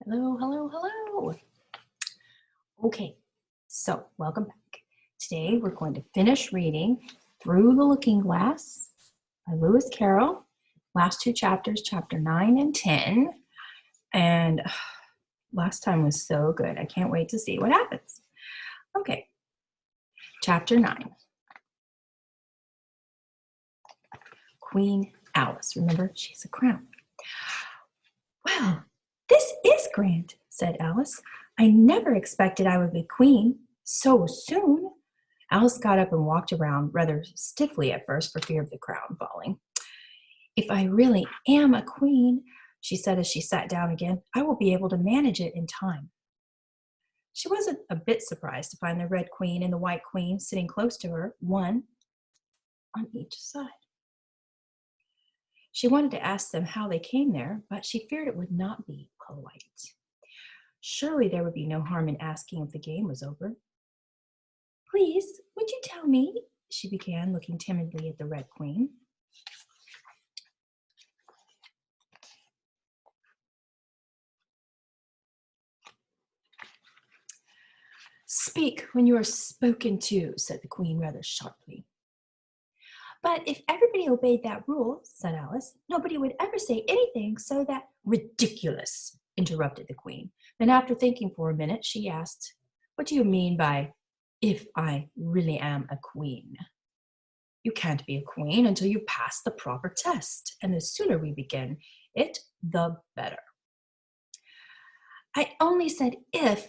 Hello, hello, hello. Okay, so welcome back. Today we're going to finish reading Through the Looking Glass by Lewis Carroll. Last two chapters, chapter 9 and 10. And last time was so good. I can't wait to see what happens. Okay, chapter 9. Queen Alice. Remember, she's a crown. Well, this is grand, said Alice. I never expected I would be queen so soon. Alice got up and walked around rather stiffly at first for fear of the crown falling. If I really am a queen, she said as she sat down again, I will be able to manage it in time. She wasn't a bit surprised to find the Red Queen and the White Queen sitting close to her, one on each side. She wanted to ask them how they came there, but she feared it would not be polite. Surely there would be no harm in asking if the game was over. Please, would you tell me? She began, looking timidly at the Red Queen. Speak when you are spoken to, said the Queen rather sharply. But if everybody obeyed that rule, said Alice, nobody would ever say anything so that... Ridiculous, interrupted the Queen. Then after thinking for a minute, she asked, what do you mean by, if I really am a queen? You can't be a queen until you pass the proper test, and the sooner we begin it, the better. I only said if,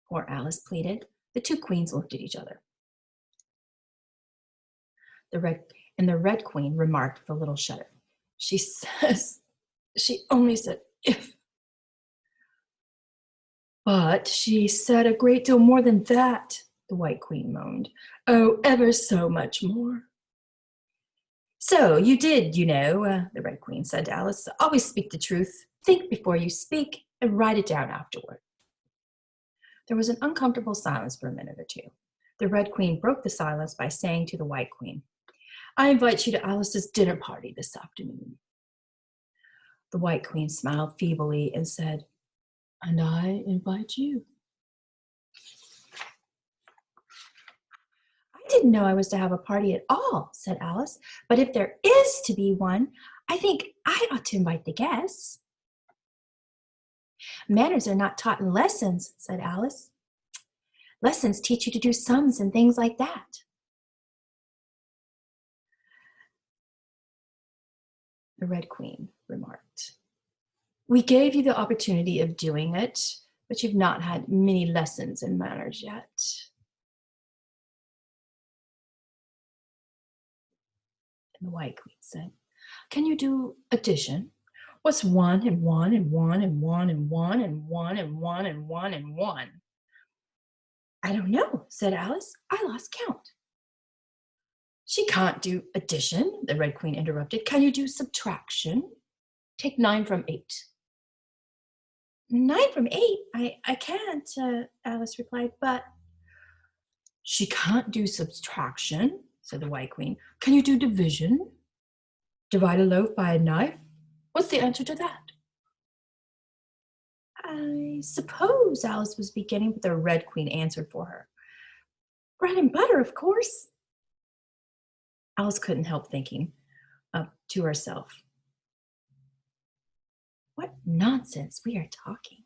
poor Alice pleaded. The two queens looked at each other. The Red Queen remarked with a little shudder. She only said if. But she said a great deal more than that, the White Queen moaned. Oh, ever so much more. So you did, you know, the Red Queen said to Alice. Always speak the truth. Think before you speak and write it down afterward. There was an uncomfortable silence for a minute or two. The Red Queen broke the silence by saying to the White Queen, I invite you to Alice's dinner party this afternoon. The White Queen smiled feebly and said, and I invite you. I didn't know I was to have a party at all, said Alice, but if there is to be one, I think I ought to invite the guests. Manners are not taught in lessons, said Alice. Lessons teach you to do sums and things like that. The Red Queen remarked. We gave you the opportunity of doing it, but you've not had many lessons in manners yet. And the White Queen said, can you do addition? What's one and one and one and one and one and one and one and one and one? I don't know, said Alice. I lost count. She can't do addition, the Red Queen interrupted. Can you do subtraction? Take 9 from 8. 9 from 8? I can't, Alice replied, but... She can't do subtraction, said the White Queen. Can you do division? Divide a loaf by a knife? What's the answer to that? I suppose Alice was beginning, but the Red Queen answered for her. Bread and butter, of course. Alice couldn't help thinking to herself, what nonsense we are talking.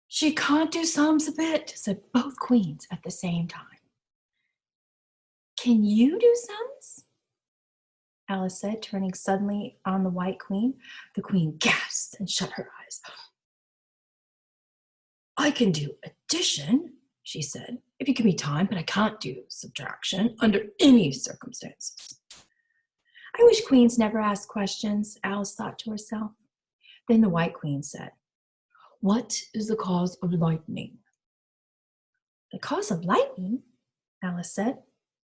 She can't do sums a bit, said both queens at the same time. Can you do sums? Alice said, turning suddenly on the White Queen. The Queen gasped and shut her eyes. I can do addition, she said, if you give me time, but I can't do subtraction under any circumstances. I wish queens never asked questions, Alice thought to herself. Then the White Queen said, what is the cause of lightning? The cause of lightning, Alice said,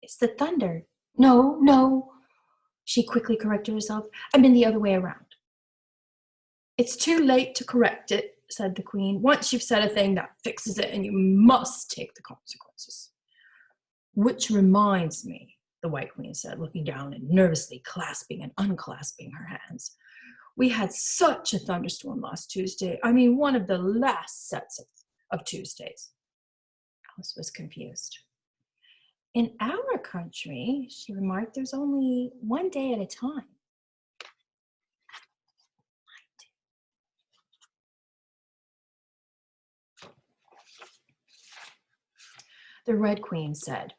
it's the thunder. No, she quickly corrected herself. I mean the other way around. It's too late to correct it, said the Queen. Once you've said a thing, that fixes it, and you must take the consequences. Which reminds me, the White Queen said, looking down and nervously clasping and unclasping her hands. We had such a thunderstorm last Tuesday. I mean, one of the last sets of Tuesdays. Alice was confused. In our country, she remarked, there's only one day at a time. The Red Queen said,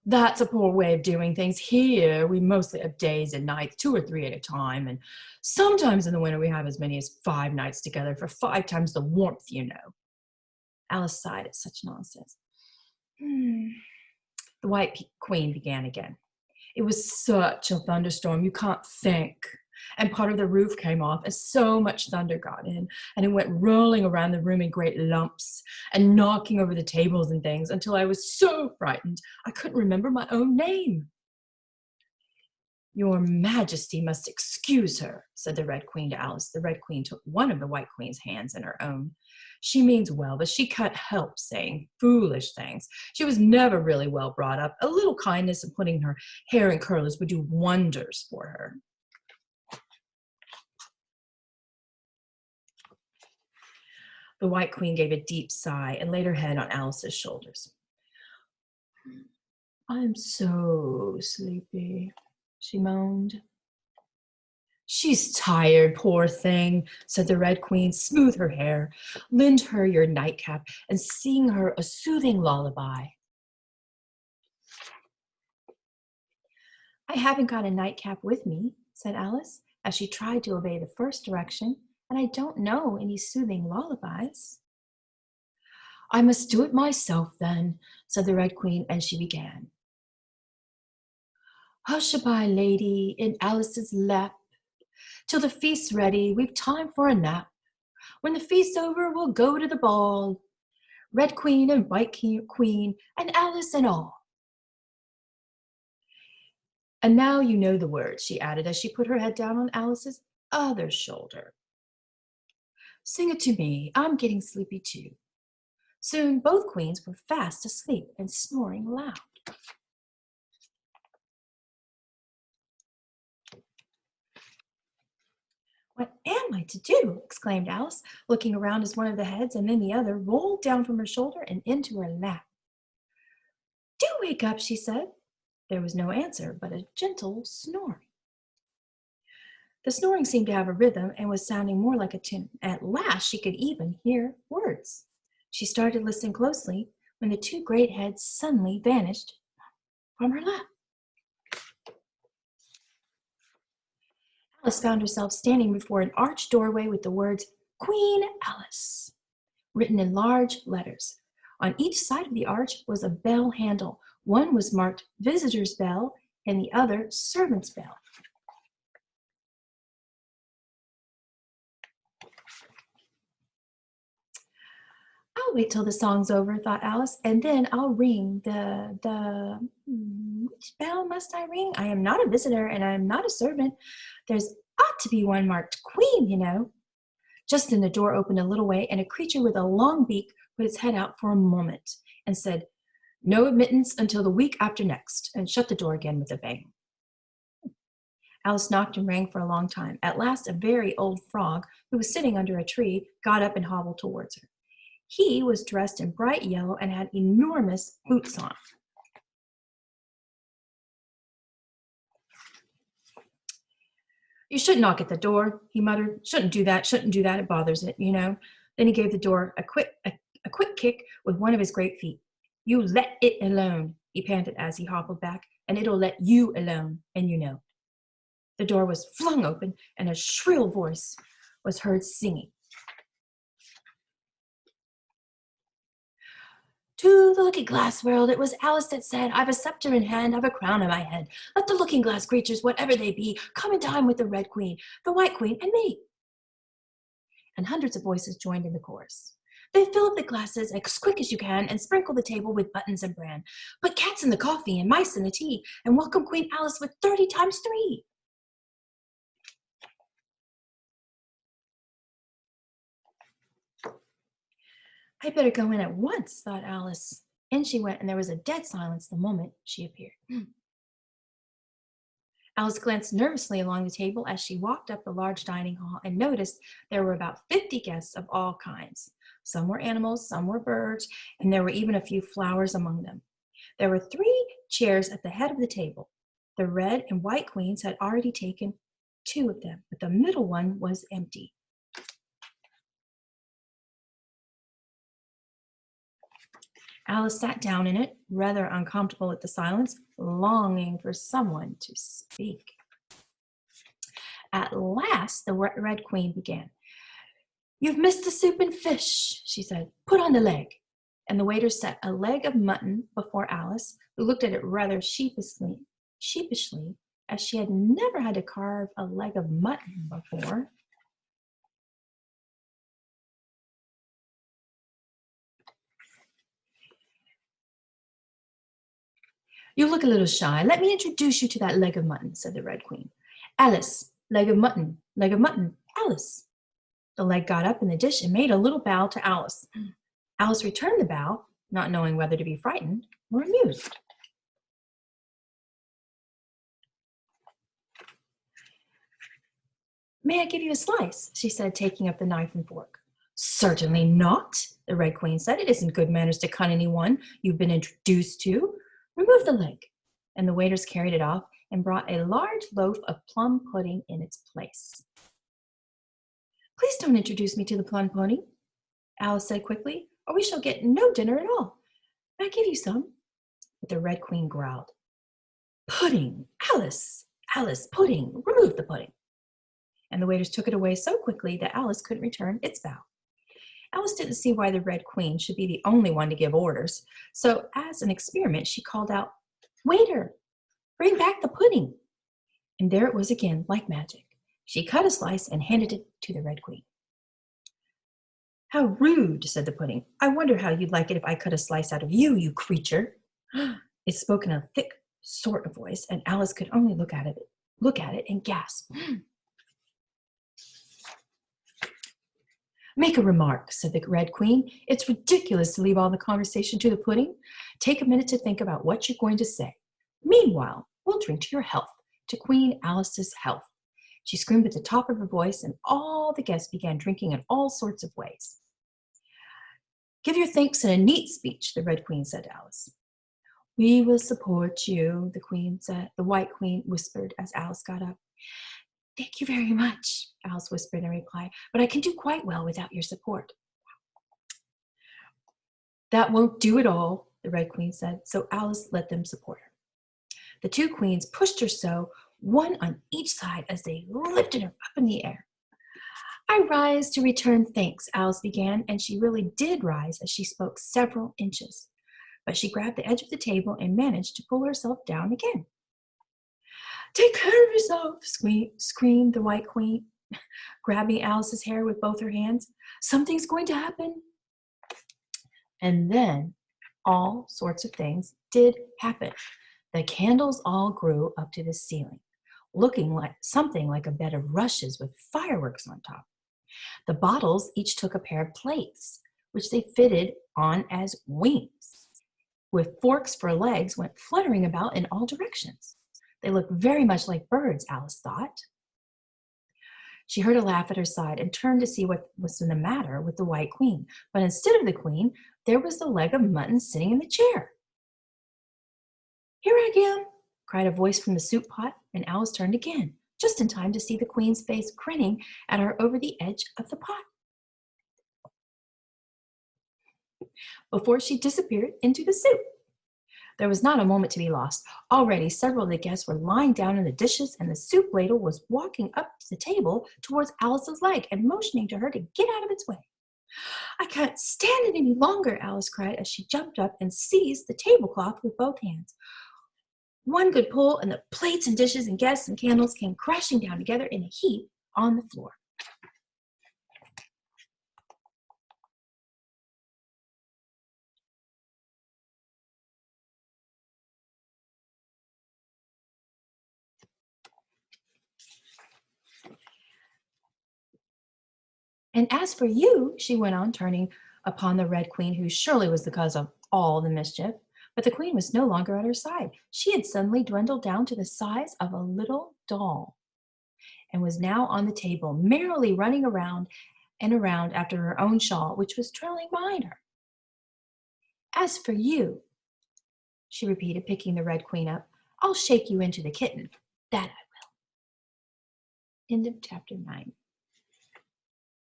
that's a poor way of doing things. Here, we mostly have days and nights, 2 or 3 at a time. And sometimes in the winter, we have as many as 5 nights together for 5 times the warmth, you know. Alice sighed at such nonsense. The White Queen began again. It was such a thunderstorm, you can't think. And part of the roof came off, and so much thunder got in, and it went rolling around the room in great lumps and knocking over the tables and things until I was so frightened I couldn't remember my own name. Your Majesty must excuse her, said the Red Queen to Alice. The Red Queen took one of the White Queen's hands in her own. She means well, but she can't help saying foolish things. She was never really well brought up. A little kindness and putting her hair in curlers would do wonders for her. The White Queen gave a deep sigh and laid her head on Alice's shoulders. I'm so sleepy, she moaned. She's tired, poor thing, said the Red Queen. Smooth her hair, lend her your nightcap, and sing her a soothing lullaby. I haven't got a nightcap with me, said Alice, as she tried to obey the first direction, and I don't know any soothing lullabies. I must do it myself then, said the Red Queen, and she began. Hush-a-bye, lady, in Alice's lap. Till the feast's ready, we've time for a nap. When the feast's over, we'll go to the ball. Red Queen and White Queen, and Alice and all. And now you know the words, she added as she put her head down on Alice's other shoulder. Sing it to me, I'm getting sleepy too. Soon both queens were fast asleep and snoring loud. What am I to do? Exclaimed Alice, looking around as one of the heads and then the other rolled down from her shoulder and into her lap. Do wake up, she said. There was no answer but a gentle snoring. The snoring seemed to have a rhythm and was sounding more like a tune. At last she could even hear words. She started listening closely when the 2 great heads suddenly vanished from her lap. Alice found herself standing before an arched doorway with the words, Queen Alice, written in large letters. On each side of the arch was a bell handle. One was marked Visitor's Bell and the other Servant's Bell. I'll wait till the song's over, thought Alice, and then I'll ring which bell must I ring? I am not a visitor and I am not a servant. There's ought to be one marked Queen, you know. Just then the door opened a little way and a creature with a long beak put its head out for a moment and said, no admittance until the week after next, and shut the door again with a bang. Alice knocked and rang for a long time. At last a very old frog, who was sitting under a tree, got up and hobbled towards her. He was dressed in bright yellow and had enormous boots on. You should knock at the door, he muttered. Shouldn't do that, it bothers it, you know. Then he gave the door a quick kick with one of his great feet. You let it alone, he panted as he hobbled back, and it'll let you alone, and you know. The door was flung open and a shrill voice was heard singing. To the looking-glass world, it was Alice that said, I've a scepter in hand, I've a crown on my head. Let the looking-glass creatures, whatever they be, come and dine with the Red Queen, the White Queen, and me. And hundreds of voices joined in the chorus. Then fill up the glasses as quick as you can and sprinkle the table with buttons and bran. Put cats in the coffee and mice in the tea, and welcome Queen Alice with 30 times 3. I better go in at once, thought Alice. In she went, and there was a dead silence the moment she appeared. Alice glanced nervously along the table as she walked up the large dining hall and noticed there were about 50 guests of all kinds. Some were animals, some were birds, and there were even a few flowers among them. There were 3 chairs at the head of the table. The red and white queens had already taken 2 of them, but the middle one was empty. Alice sat down in it, rather uncomfortable at the silence, longing for someone to speak. At last, the Red Queen began. "You've missed the soup and fish," she said. "Put on the leg." And the waiter set a leg of mutton before Alice, who looked at it rather sheepishly, as she had never had to carve a leg of mutton before. "You look a little shy. Let me introduce you to that leg of mutton," said the Red Queen. "Alice, leg of mutton, Alice." The leg got up in the dish and made a little bow to Alice. Alice returned the bow, not knowing whether to be frightened or amused. "May I give you a slice?" she said, taking up the knife and fork. "Certainly not," the Red Queen said. "It isn't good manners to cut anyone you've been introduced to. Remove the leg." And the waiters carried it off and brought a large loaf of plum pudding in its place. "Please don't introduce me to the plum pudding," Alice said quickly, "or we shall get no dinner at all. May I give you some?" But the Red Queen growled, "Pudding, Alice, pudding, remove the pudding." And the waiters took it away so quickly that Alice couldn't return its bow. Alice didn't see why the Red Queen should be the only one to give orders, so as an experiment, she called out, "Waiter, bring back the pudding." And there it was again, like magic. She cut a slice and handed it to the Red Queen. "How rude," said the pudding. "I wonder how you'd like it if I cut a slice out of you, you creature." It spoke in a thick sort of voice, and Alice could only look at it and gasp. "Make a remark," said the Red Queen. "It's ridiculous to leave all the conversation to the pudding. Take a minute to think about what you're going to say. Meanwhile, we'll drink to your health, to Queen Alice's health." She screamed at the top of her voice, and all the guests began drinking in all sorts of ways. "Give your thanks in a neat speech," the Red Queen said to Alice. "We will support you," the White Queen whispered as Alice got up. "Thank you very much," Alice whispered in reply, "but I can do quite well without your support." "That won't do at all," the Red Queen said, so Alice let them support her. The 2 queens pushed her so, one on each side, as they lifted her up in the air. "I rise to return thanks," Alice began, and she really did rise as she spoke several inches. But she grabbed the edge of the table and managed to pull herself down again. "Take care of yourself," screamed the White Queen, grabbing Alice's hair with both her hands. "Something's going to happen." And then all sorts of things did happen. The candles all grew up to the ceiling, looking like something like a bed of rushes with fireworks on top. The bottles each took a pair of plates, which they fitted on as wings, with forks for legs, went fluttering about in all directions. They looked very much like birds, Alice thought. She heard a laugh at her side and turned to see what was the matter with the White Queen. But instead of the Queen, there was the leg of mutton sitting in the chair. "Here I am," cried a voice from the soup pot, and Alice turned again, just in time to see the Queen's face grinning at her over the edge of the pot, before she disappeared into the soup. There was not a moment to be lost. Already several of the guests were lying down in the dishes, and the soup ladle was walking up to the table towards Alice's leg and motioning to her to get out of its way. "I can't stand it any longer," Alice cried as she jumped up and seized the tablecloth with both hands. One good pull, and the plates and dishes and guests and candles came crashing down together in a heap on the floor. "And as for you," she went on, turning upon the Red Queen, who surely was the cause of all the mischief, But the queen was no longer at her side. She had suddenly dwindled down to the size of a little doll and was now on the table, merrily running around and around after her own shawl, which was trailing behind her. As for you, she repeated, picking the Red Queen up, I'll shake you into the kitten. That I will. End of chapter 9.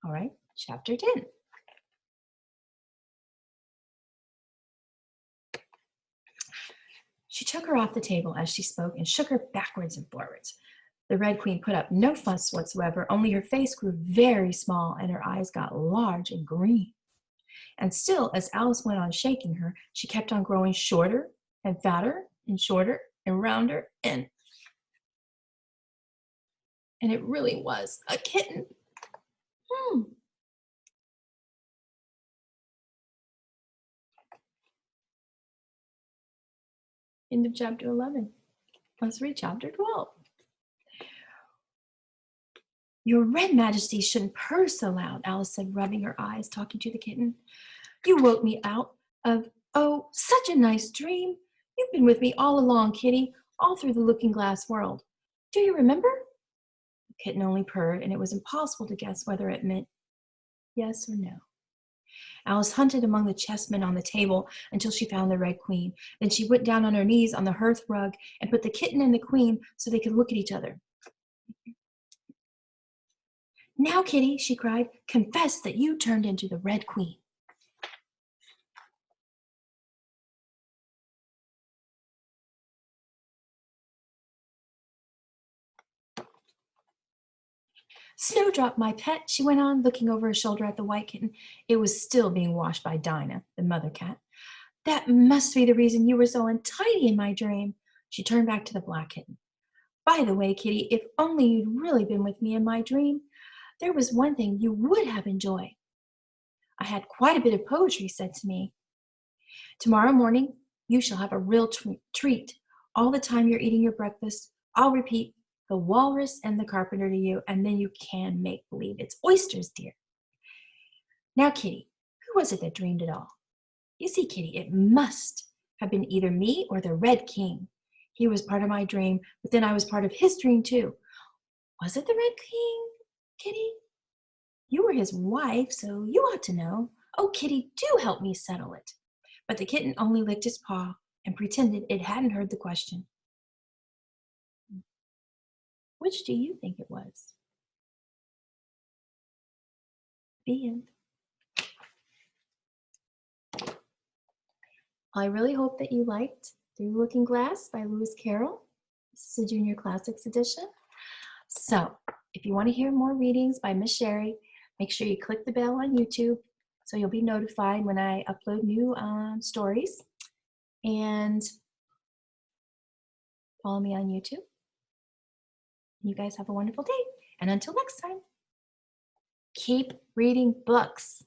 All right, chapter 10. She took her off the table as she spoke and shook her backwards and forwards. The Red Queen put up no fuss whatsoever, only her face grew very small and her eyes got large and green. And still, as Alice went on shaking her, she kept on growing shorter and fatter and shorter and rounder, and it really was a kitten. End of chapter 11. Let's read chapter 12. Your Red Majesty shouldn't purr so loud, Alice said, rubbing her eyes, talking to the kitten. You woke me out of, oh, such a nice dream. You've been with me all along, kitty, all through the looking-glass world. Do you remember? The kitten only purred, and it was impossible to guess whether it meant yes or no. Alice hunted among the chessmen on the table until she found the Red Queen. Then she went down on her knees on the hearth rug and put the kitten and the queen so they could look at each other. Now, kitty, she cried, confess that you turned into the Red Queen. Snowdrop, my pet, she went on, looking over her shoulder at the white kitten. It was still being washed by Dinah, the mother cat. That must be the reason you were so untidy in my dream. She turned back to the black kitten. By the way, kitty, if only you'd really been with me in my dream, there was one thing you would have enjoyed. I had quite a bit of poetry said to me. Tomorrow morning, you shall have a real treat. All the time you're eating your breakfast, I'll repeat the walrus and the carpenter to you, and then you can make believe it's oysters, dear. Now, kitty, who was it that dreamed it all? You see, kitty, it must have been either me or the Red King. He was part of my dream, but then I was part of his dream too. Was it the Red King, kitty? You were his wife, so you ought to know. Oh, kitty, do help me settle it. But the kitten only licked his paw and pretended it hadn't heard the question. Which do you think it was? The end. I really hope that you liked Through the Looking Glass by Lewis Carroll. This is a Junior Classics edition. So, if you want to hear more readings by Miss Shari, make sure you click the bell on YouTube so you'll be notified when I upload new stories. And follow me on YouTube. You guys have a wonderful day. And until next time, keep reading books.